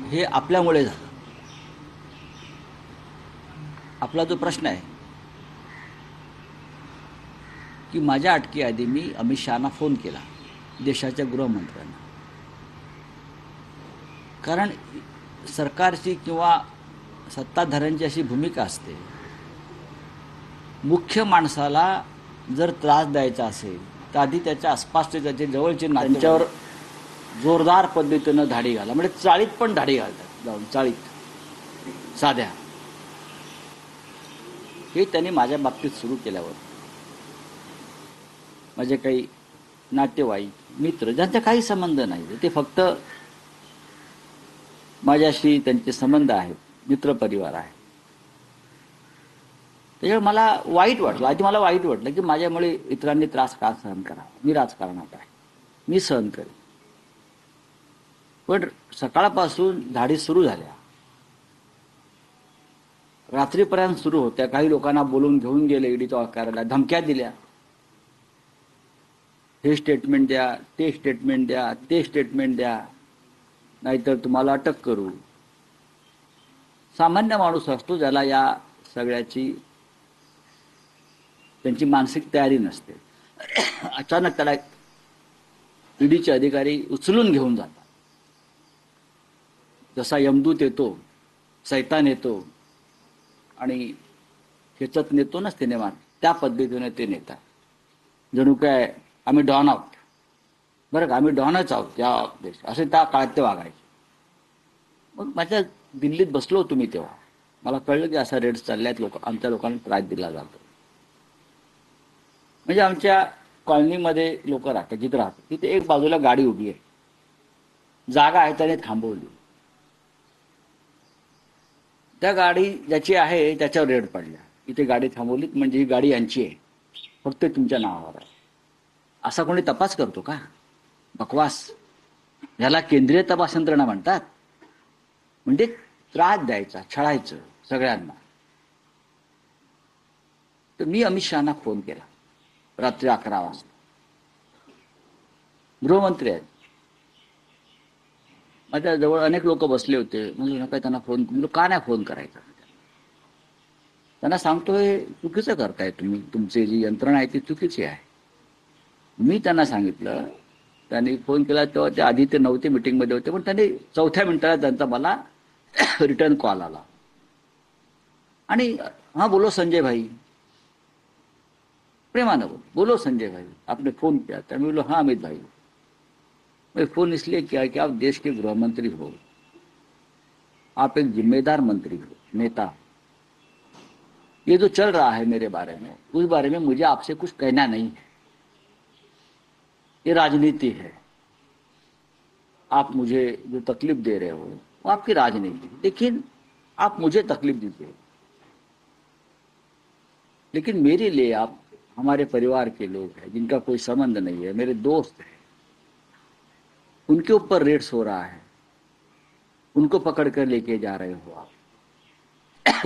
हे आपल्यामुळे झालं. आपला जो प्रश्न आहे की माझ्या अटकेआधी मी अमित शहाना फोन केला, देशाच्या गृहमंत्र्यांना. कारण सरकारची किंवा सत्ताधाऱ्यांची अशी भूमिका असते, मुख्य माणसाला जर त्रास द्यायचा असेल तर आधी त्याच्या आसपासचे त्याचे जवळचे त्यांच्यावर जोरदार पद्धतीनं धाडी घाला. म्हणजे चाळीत पण धाडी घालतात, जाऊन चाळीत साध्या. हे त्यांनी माझ्या बाबतीत सुरू केल्यावर माझे काही नातेवाईक, मित्र, ज्यांचा काही संबंध नाही, ते फक्त माझ्याशी त्यांचे संबंध आहेत, मित्रपरिवार आहे, त्याच्यामुळे मला वाईट वाटलं. आधी मला वाईट वाटलं की माझ्यामुळे इतरांनी त्रास का सहन करावा. मी राजकारणात आहे, मी सहन करेन. पण सकाळपासून धाडी सुरू झाल्या, रात्रीपर्यंत सुरू होत्या. काही लोकांना बोलून घेऊन गेले ईडीच्या कार्यालयात, धमक्या दिल्या, हे स्टेटमेंट द्या, ते स्टेटमेंट द्या, ते स्टेटमेंट द्या, नाहीतर तुम्हाला अटक करू. सामान्य माणूस असतो ज्याला या सगळ्याची त्यांची मानसिक तयारी नसते. अचानक त्याला ईडीचे अधिकारी उचलून घेऊन जातात. जसा यमदूत येतो, सैतान येतो आणि खेचत नेतो ना सिनेमात, त्या पद्धतीने ते नेतात. जणू काय आम्ही डॉन आहोत, बरं का, आम्ही डॉनच आहोत त्या देश, असे त्या काळात ते वागायचे. मग माझ्या दिल्लीत बसलो होतो मी, तेव्हा मला कळलं की असा रेड्स चालल्यात, आमच्या लोकांना त्रास दिला जातो. म्हणजे आमच्या कॉलनीमध्ये लोक राहतात, जिथं राहतात तिथे एक बाजूला गाडी उभी आहे, जागा आहे, त्याने थांबवली. त्या गाडी ज्याची आहे त्याच्यावर रेड पडल्या. इथे गाडी थांबवलीत म्हणजे ही गाडी यांची आहे, फक्त तुमच्या नावावर आहे. असा कोणी तपास करतो का? बकवास. याला केंद्रीय तपास यंत्रणा म्हणतात. म्हणजे त्रास द्यायचा, छळायचं सगळ्यांना. तर मी अमित शहाना फोन केला रात्री 11 वाजता. गृहमंत्री आहेत, माझ्या जवळ अनेक लोक बसले होते. म्हणजे नका त्यांना फोन, म्हणजे का नाही फोन करायचा? त्यांना सांगतोय चुकीचं करताय तुम्ही, तुमची जी यंत्रणा आहे ती चुकीची आहे. मी त्यांना सांगितलं. त्यांनी फोन केला तेव्हा ते आधी ते नव्हते, मीटिंगमध्ये होते, पण त्यांनी 4थ्या मिनिटाला त्यांचा मला रिटर्न कॉल आला आणि हाँ बोलो संजय भाई, प्रेमानं बोलो संजय भाई, आपने फोन किया था? मैं बोलो हाँ अमित भाई, मैं फोन इसलिए किया कि आप देश के गृह मंत्री हो, आप एक जिम्मेदार मंत्री हो, नेता. ये जो चल रहा है मेरे बारे में, उस बारे में मुझे आपसे कुछ कहना नहीं है. ये राजनीति है. आप मुझे जो तकलीफ दे रहे हो वो आपकी राजनीति, लेकिन आप मुझे तकलीफ दीजिए, लेकिन मेरे लिए आप हमारे परिवार के लोग हैं जिनका कोई संबंध नहीं है, मेरे दोस्त हैं, उनके ऊपर रेड्स हो रहा है, उनको पकड़ कर लेके जा रहे हो आप,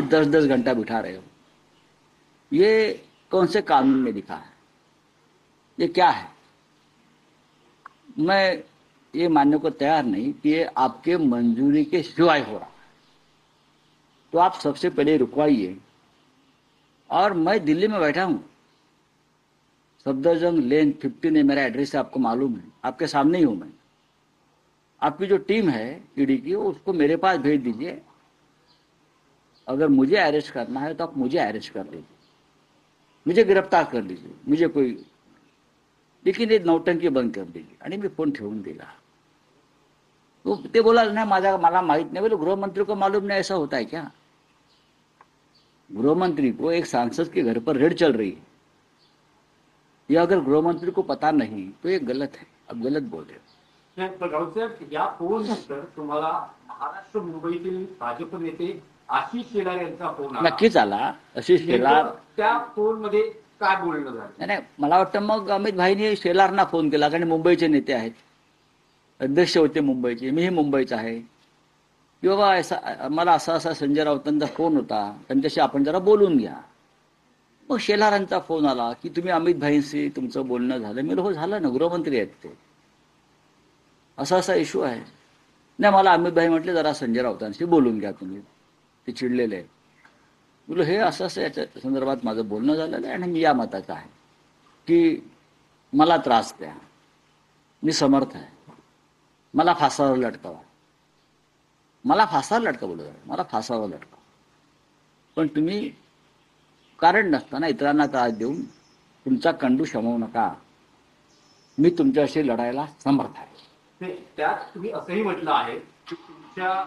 10-10 घंटा बिठा रहे हो. ये कौन से कानून में लिखा है? ये क्या है? मैं ये मानने को तैयार नहीं कि ये आपके मंजूरी के सिवाय हो रहा है. तो आप सबसे पहले रुकवाइए. और मैं दिल्ली में बैठा हूं, सफदरजंग लेन 15 है मेरा एड्रेस है, आपको मालूम है, आपके सामने ही हूं मैं. आपकी जो टीम है ईडी की, उसको मेरे पास भेज दीजिए. अगर मुझे अरेस्ट करना है तो आप मुझे अरेस्ट कर लीजिए, मुझे गिरफ्तार कर लीजिए, मुझे कोई, लेकिन ये नौटंकी बंद कर दीजिए. आणि मी फोन ठेवून दिला. तो ते बोला नाही, मला माहित नाही. बोले गृहमंत्री को मालूम नहीं, ऐसा होता है क्या? गृहमंत्री को एक सांसद के घर पर रेड चल रही है, ये अगर गृहमंत्री को पता नहीं तो ये गलत है. अब गलत बोल रहे हो. या फोन नंतर तुम्हाला महाराष्ट्र मुंबईतील भाजप नेते आशिष शेलार यांचा फोन आला. नक्कीच आला. आशिष शेलार, त्या फोन मध्ये काय बोलणं झालं? नाही, मला वाटतं मग अमित भाईने शेलारना फोन केला, कारण मुंबईचे नेते आहेत, अध्यक्ष होते मुंबईचे, मीही मुंबईचा आहे, की बाबा ऐसा मला असा असा संजय राऊतांचा फोन होता, त्यांच्याशी आपण जरा बोलून घ्या. मग शेलारांचा फोन आला की तुम्ही अमित भाईंशी तुमचं बोलणं झालं. मी हो झालं ना, गृहमंत्री आहेत ते. असा असा इश्यू आहे. नाही, मला अमितभाई म्हटले जरा संजय राऊतांशी बोलून घ्या तुम्ही, ते चिडलेले आहे. बोलो हे असं असं याच्या संदर्भात माझं बोलणं झालेलं आहे आणि मी या मताचा आहे की मला त्रास द्या, मी समर्थ आहे, मला फासावर लटकावा, मला फासावर लटका बोलत आहे, मला फासावर लटका. पण तुम्ही कारण नसताना इतरांना त्रास देऊन तुमचा कंडू शमवू नका, मी तुमच्याशी लढायला समर्थ आहे. त्यात तुम्ही असंही म्हटलं आहे की तुमच्या